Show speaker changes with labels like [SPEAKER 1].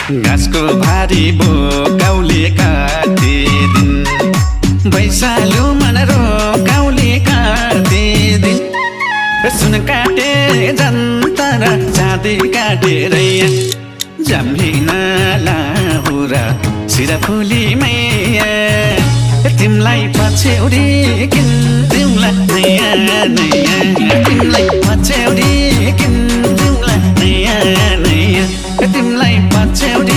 [SPEAKER 1] घाँसको भारी बोकाउले काटिदिन् वैशालु मन रोकाउले काटिदिन् सुन काटे जनता र चाँदी काटेर जम्भिन लाहुरा सिराफुली मैया तिमलाई पछ्यौरी किन्दिउँला नयाँ नयाँ तिमलाई पछ्यौरी किन्दिउँला नयाँ नयाँ तिमलाई पछ्यौरी